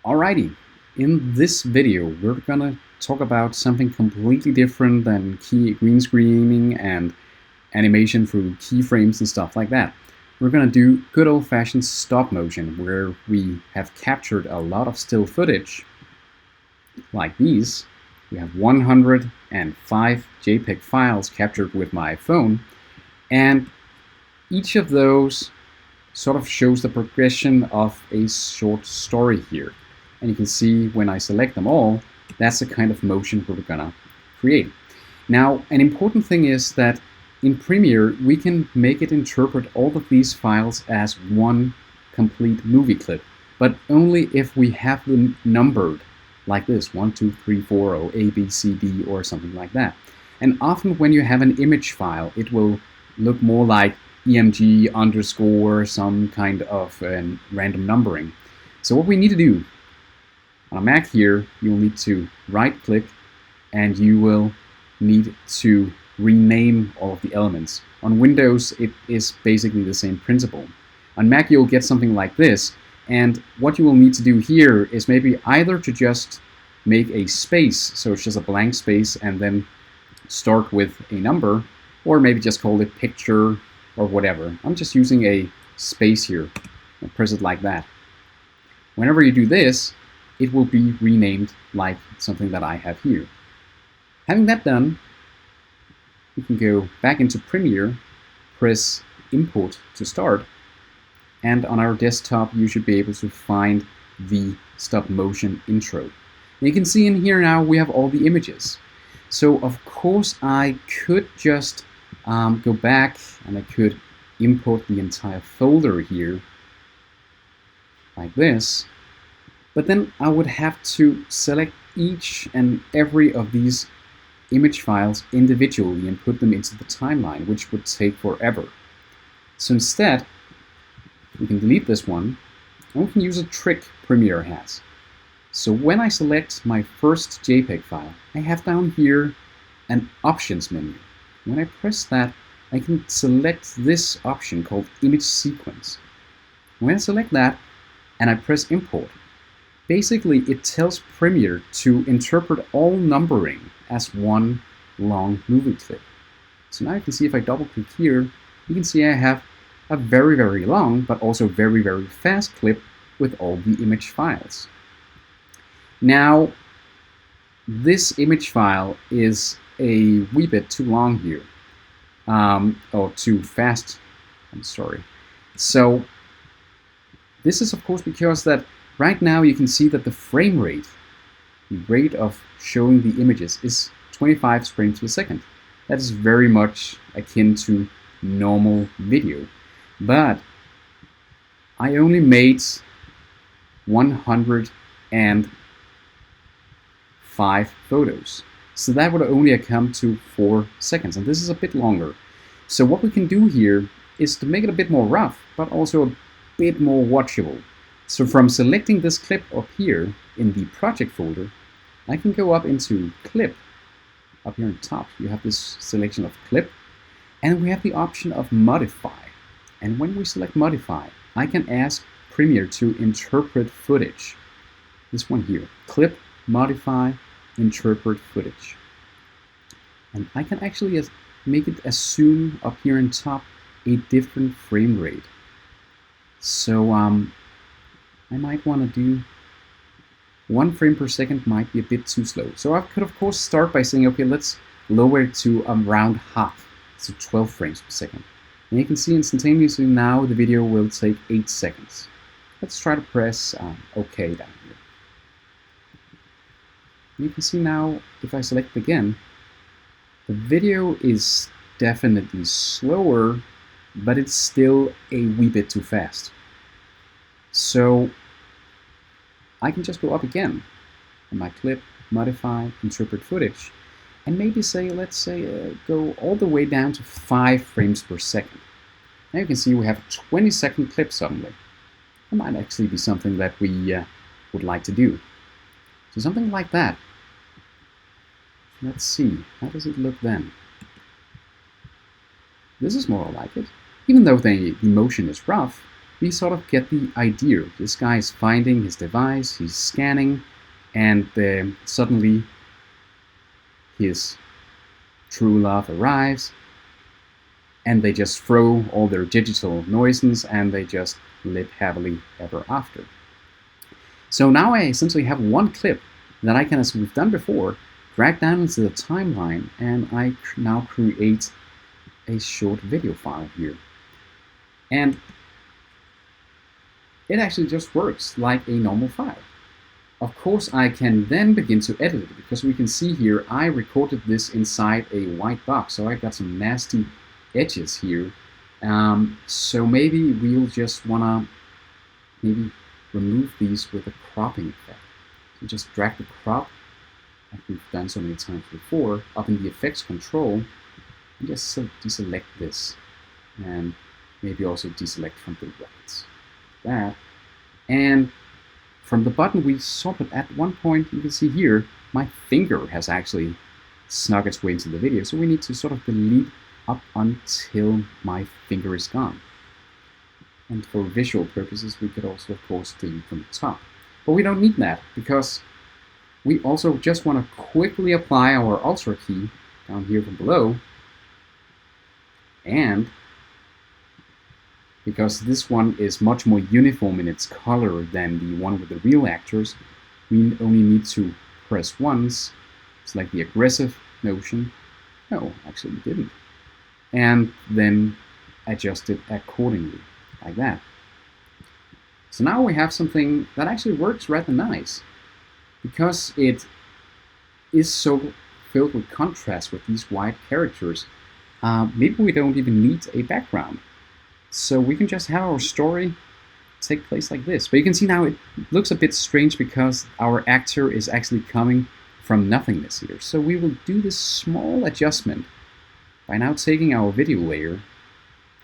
Alrighty, in this video we're gonna talk about something completely different than green screening and animation through keyframes and stuff like that. We're gonna do good old-fashioned stop motion, where we have captured a lot of still footage like these. We have 105 JPEG files captured with my phone, and each of those sort of shows the progression of a short story here. And you can see when I select them all, that's the kind of motion we're gonna create. Now, an important thing is that in Premiere, we can make it interpret all of these files as one complete movie clip, but only if we have them numbered like this, 1, 2, 3, 4, or A, B, C, D, or something like that. And often when you have an image file, it will look more like EMG underscore some kind of random numbering. So what we need to do on a Mac here, you'll need to right click and you will need to rename all of the elements. On Windows, it is basically the same principle. On Mac, you'll get something like this, and what you will need to do here is maybe either to just make a space, so it's just a blank space, and then start with a number, or maybe just call it picture or whatever. I'm just using a space here. I'll press it like that. Whenever you do this, it will be renamed like something that I have here. Having that done, we can go back into Premiere, press Import to start, and on our desktop you should be able to find the stop motion intro. And you can see in here now we have all the images. So of course I could just go back and I could import the entire folder here like this, but then I would have to select each and every of these image files individually and put them into the timeline, which would take forever. So instead, we can delete this one, and we can use a trick Premiere has. So when I select my first JPEG file, I have down here an options menu. When I press that, I can select this option called Image Sequence. When I select that and I press Import, basically it tells Premiere to interpret all numbering as one long movie clip. So now you can see if I double click here, you can see I have a very, very long but also very, very fast clip with all the image files. Now, this image file is a wee bit too long here, or too fast, I'm sorry. So this is of course because that right now you can see that the frame rate, the rate of showing the images, is 25 frames per second. That is very much akin to normal video. But I only made 105 photos. So that would only come to 4 seconds, and this is a bit longer. So what we can do here is to make it a bit more rough, but also a bit more watchable. So from selecting this clip up here in the project folder, I can go up into clip. Up here on top, you have this selection of clip, and we have the option of modify. And when we select modify, I can ask Premiere to interpret footage. This one here, clip, modify, interpret footage. And I can actually make it assume up here on top a different frame rate. So I might want to do 1 frame per second might be a bit too slow. So I could of course start by saying, okay, let's lower it to around half, so 12 frames per second. And you can see instantaneously now the video will take 8 seconds. Let's try to press OK down here. And you can see now, if I select again, the video is definitely slower, but it's still a wee bit too fast. So I can just go up again on my clip, modify, interpret footage, and maybe say, let's say, go all the way down to 5 frames per second. Now you can see we have a 20-second clip suddenly. That might actually be something that we would like to do. So something like that. Let's see, how does it look then? This is more like it. Even though the motion is rough, we sort of get the idea. This guy is finding his device, he's scanning, and suddenly his true love arrives, and they just throw all their digital noises and they just live happily ever after. So now I essentially have one clip that I can, as we've done before, drag down into the timeline, and I now create a short video file here. And it actually just works like a normal file. Of course, I can then begin to edit it, because we can see here I recorded this inside a white box, so I've got some nasty edges here. So maybe we'll just wanna remove these with a cropping effect. So just drag the crop, like we've done so many times before, up in the effects control, and just deselect this, and maybe also deselect from the right. That, and from the button we sorted at one point, you can see here my finger has actually snuck its way into the video, so we need to sort of delete up until my finger is gone. And for visual purposes we could also of course delete from the top, but we don't need that because we also just want to quickly apply our Alt key down here from below, and because this one is much more uniform in its color than the one with the real actors, we only need to press once, select the aggressive motion, no, actually we didn't, and then adjust it accordingly, like that. So now we have something that actually works rather nice. Because it is so filled with contrast with these white characters, maybe we don't even need a background. So we can just have our story take place like this. But you can see now it looks a bit strange because our actor is actually coming from nothingness here. So we will do this small adjustment by now taking our video layer,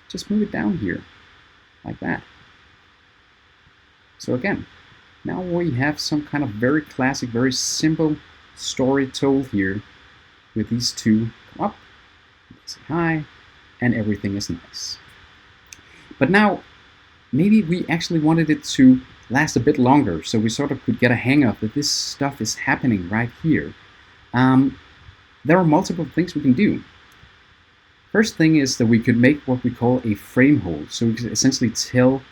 just move it down here, like that. So again, now we have some kind of very classic, very simple story told here with these two come up, say hi, and everything is nice. But now, maybe we actually wanted it to last a bit longer, so we sort of could get a hang of that this stuff is happening right here. There are multiple things we can do. First thing is that we could make what we call a frame hold, so we can essentially tell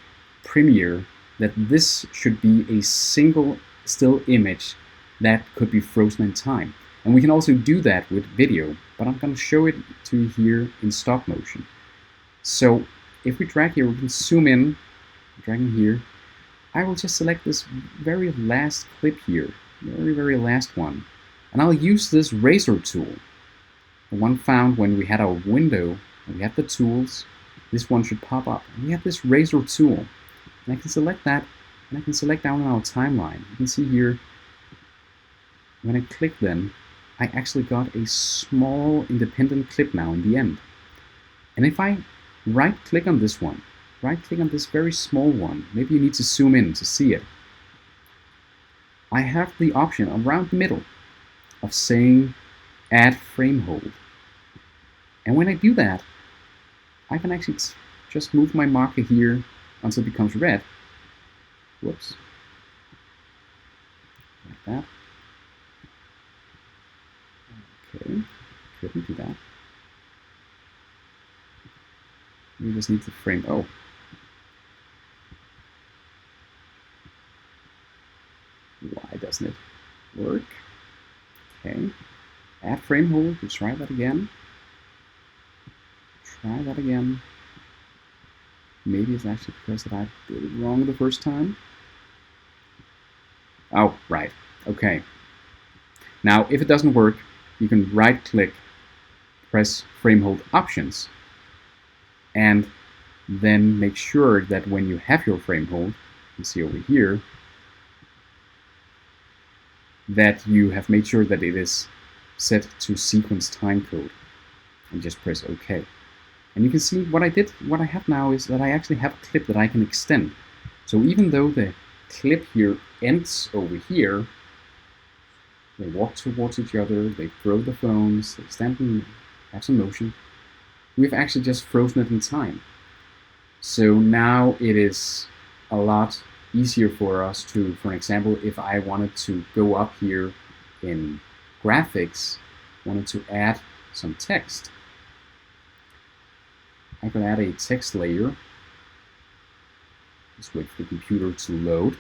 Premiere that this should be a single still image that could be frozen in time. And we can also do that with video, but I'm going to show it to you here in stop motion. So if we drag here, we can zoom in, dragging here. I will just select this very last clip here, very last one. And I'll use this razor tool, the one found when we had our window, and we have the tools. This one should pop up. And we have this razor tool. And I can select that, and I can select down on our timeline. You can see here, when I click then, I actually got a small independent clip now in the end. And if I right-click on this one, right-click on this very small one, maybe you need to zoom in to see it, I have the option around the middle of saying Add Frame Hold. And when I do that, I can actually just move my marker here until it becomes red. Whoops. Like that. Okay, couldn't do that. We just need to frame. Oh. Why doesn't it work? Okay. Add frame hold. Let's try that again. Try that again. Maybe it's actually because that I did it wrong the first time. Oh, right. Okay. Now, if it doesn't work, you can right-click, press Frame Hold Options, and then make sure that when you have your frame hold, you see over here, that you have made sure that it is set to sequence timecode, and just press OK. And you can see what I have now is that I actually have a clip that I can extend. So even though the clip here ends over here, they walk towards each other, they throw the phones, they stand and have some motion, we've actually just frozen it in time. So now it is a lot easier for us to, for example, if I wanted to go up here in graphics, wanted to add some text, I could add a text layer. Just wait for the computer to load.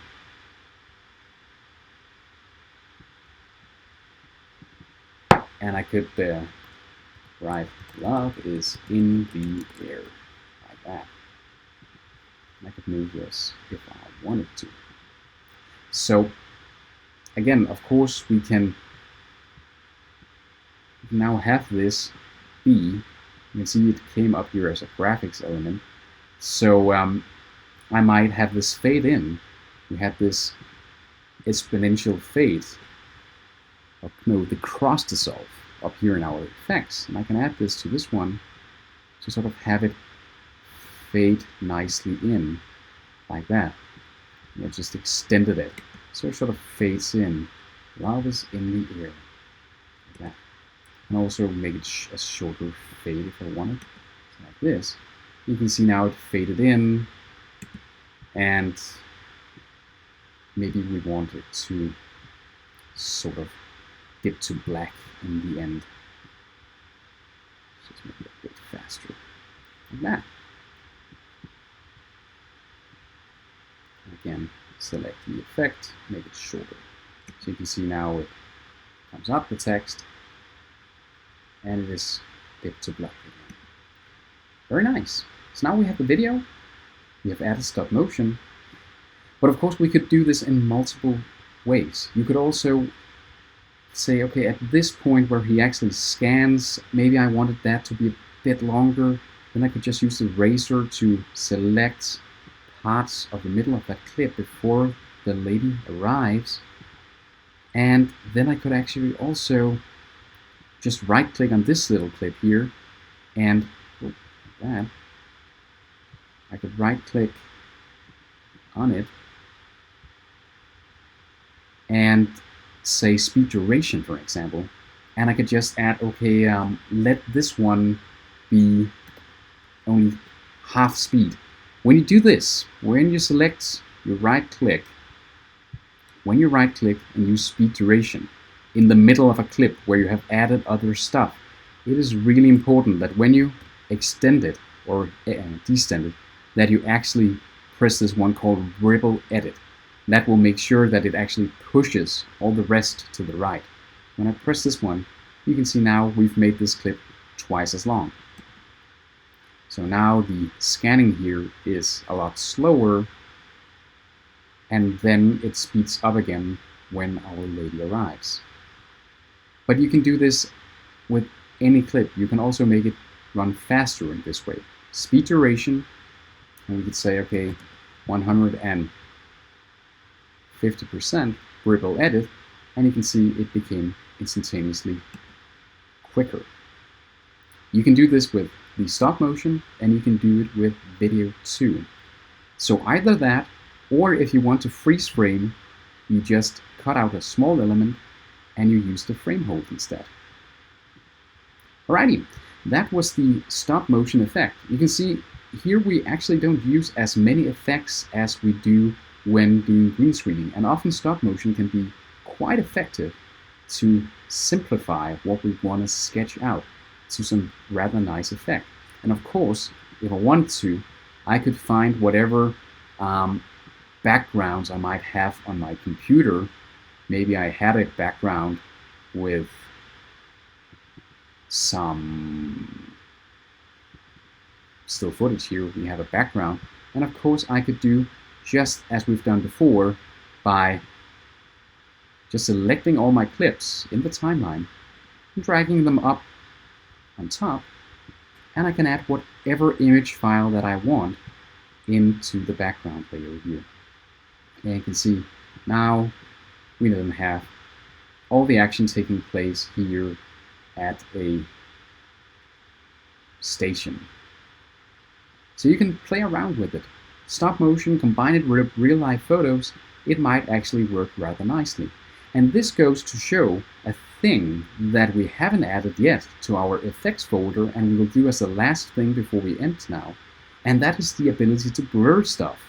And I could write love is in the air, like that. And I could move this if I wanted to. So again, of course, we can now have this be. You can see it came up here as a graphics element. So I might have this fade in. We had this exponential fade. No, the cross dissolve up here in our effects. And I can add this to this one to sort of have it fade nicely in, like that. I just extended it. So it sort of fades in. Love is in the air, like that. And also make it a shorter fade if I wanted. So like this. You can see now it faded in, and maybe we want it to sort of dip to black in the end. Just make it a bit faster, like that. Again, select the effect, make it shorter. So you can see now it comes up the text, and it is dipped to black again. Very nice. So now we have the video, we have added stop motion, but of course we could do this in multiple ways. You could also say, okay, at this point where he actually scans, maybe I wanted that to be a bit longer, then I could just use the razor to select parts of the middle of that clip before the lady arrives. And then I could actually also just right click on this little clip here, and like that, I could right click on it and say speed duration, for example, and I could just add, okay, let this one be only half speed. When you do this, when you select your right click, when you right click and use speed duration in the middle of a clip where you have added other stuff, it is really important that when you extend it or descend it, that you actually press this one called ripple edit. That will make sure that it actually pushes all the rest to the right. When I press this one, you can see now we've made this clip twice as long. So now the scanning here is a lot slower, and then it speeds up again when our lady arrives. But you can do this with any clip. You can also make it run faster in this way. Speed duration, and we could say, okay, 150% ripple edit, and you can see it became instantaneously quicker. You can do this with the stop motion, and you can do it with video too. So either that, or if you want to freeze frame, you just cut out a small element and you use the frame hold instead. Alrighty, that was the stop motion effect. You can see here we actually don't use as many effects as we do when doing green screening, and often stop motion can be quite effective to simplify what we want to sketch out to some rather nice effect. And of course, if I wanted to, I could find whatever backgrounds I might have on my computer. Maybe I had a background with some still footage here. We have a background, and of course I could do just as we've done before by just selecting all my clips in the timeline and dragging them up on top, and I can add whatever image file that I want into the background layer here. And you can see now we then have all the action taking place here at a station. So you can play around with it. Stop motion, combine it with real-life photos, it might actually work rather nicely. And this goes to show a thing that we haven't added yet to our effects folder, and we will do as the last thing before we end now, And that is the ability to blur stuff.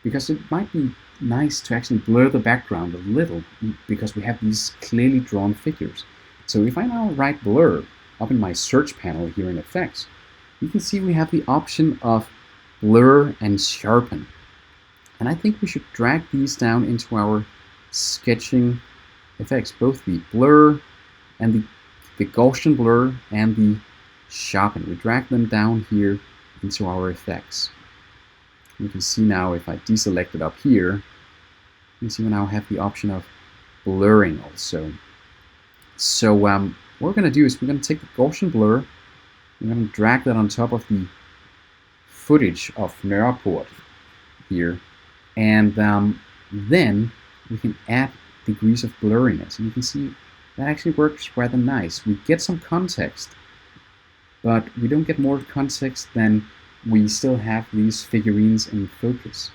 Because it might be nice to actually blur the background a little, because we have these clearly drawn figures. So if I now write blur up in my search panel here in effects, you can see we have the option of blur and sharpen. And I think we should drag these down into our sketching effects, both the blur and the Gaussian blur and the sharpen. We drag them down here into our effects. You can see now if I deselect it up here, you can see we now have the option of blurring also. So what we're going to do is we're going to take the Gaussian blur, we're going to drag that on top of the footage of Nørreport here, and then we can add degrees of blurriness. And you can see that actually works rather nice. We get some context, but we don't get more context than we still have these figurines in focus.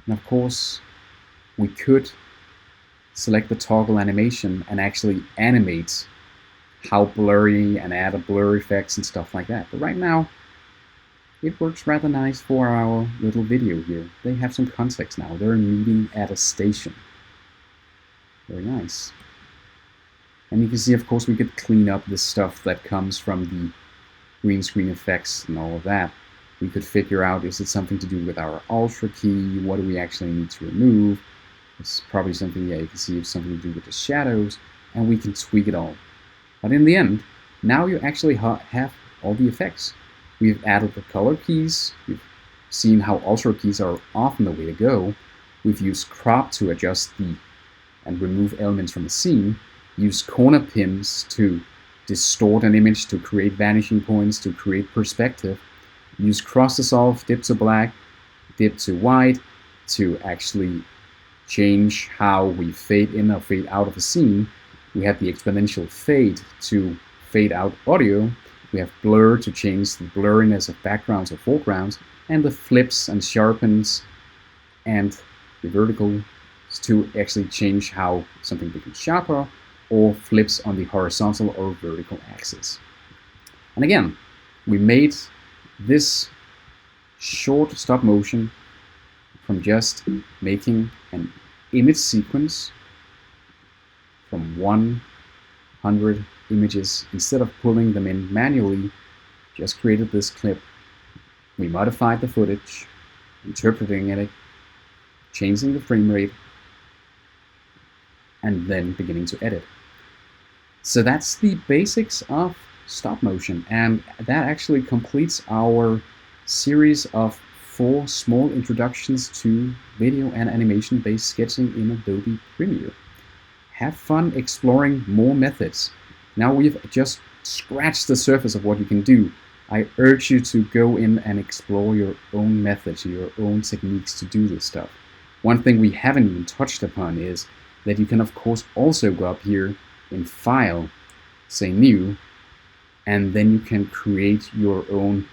And of course, we could select the toggle animation and actually animate how blurry and add a blur effects and stuff like that. But right now, it works rather nice for our little video here. They have some context now. They're meeting at a station. Very nice. And you can see, of course, we could clean up the stuff that comes from the green screen effects and all of that. We could figure out, is it something to do with our Ultra key? What do we actually need to remove? It's probably something, yeah, you can see it's something to do with the shadows, and we can tweak it all. But in the end, now you actually have all the effects. We've added the color keys. We've seen how Ultra keys are often the way to go. We've used crop to adjust and remove elements from the scene. Use corner pins to distort an image, to create vanishing points, to create perspective. Use cross dissolve, dip to black, dip to white, to actually change how we fade in or fade out of a scene. We have the exponential fade to fade out audio. We have blur to change the blurriness of backgrounds or foregrounds, and the flips and sharpens and the vertical to actually change how something becomes sharper, or flips on the horizontal or vertical axis. And again, we made this short stop motion from just making an image sequence from 100 images. Instead of pulling them in manually, just created this clip. We modified the footage, interpreting it, changing the frame rate, and then beginning to edit. So that's the basics of stop motion, and that actually completes our series of 4 small introductions to video and animation based sketching in Adobe Premiere. Have fun exploring more methods. Now we've just scratched the surface of what you can do. I urge you to go in and explore your own methods, your own techniques to do this stuff. One thing we haven't even touched upon is that you can of course also go up here in File, say New, and then you can create your own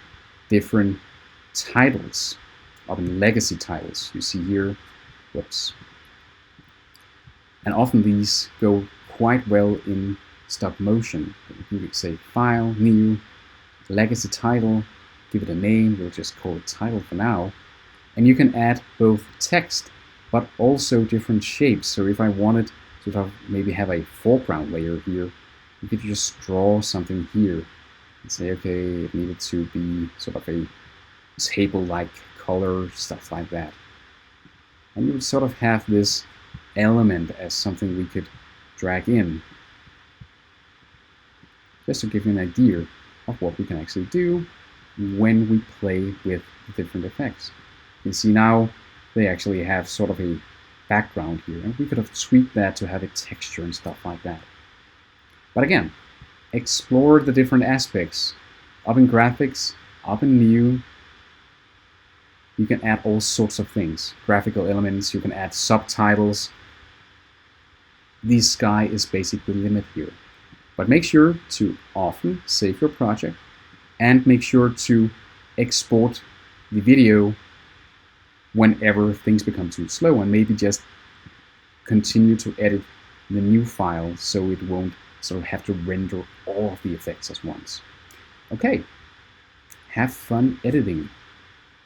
different titles, up in Legacy titles. You see here, whoops. And often these go quite well in stop motion. You could say File, New, Legacy title, give it a name, we'll just call it title for now. And you can add both text, but also different shapes. So if I wanted to maybe have a foreground layer here, you could just draw something here and say, okay, it needed to be sort of a table-like color, stuff like that. And you would sort of have this element as something we could drag in, just to give you an idea of what we can actually do when we play with different effects. You can see now they actually have sort of a background here, and we could have tweaked that to have a texture and stuff like that. But again, explore the different aspects. Up in graphics, up in New, you can add all sorts of things. Graphical elements, you can add subtitles. The sky is basically the limit here. But make sure to often save your project and make sure to export the video whenever things become too slow, and maybe just continue to edit the new file so it won't sort of have to render all of the effects at once. Okay, have fun editing.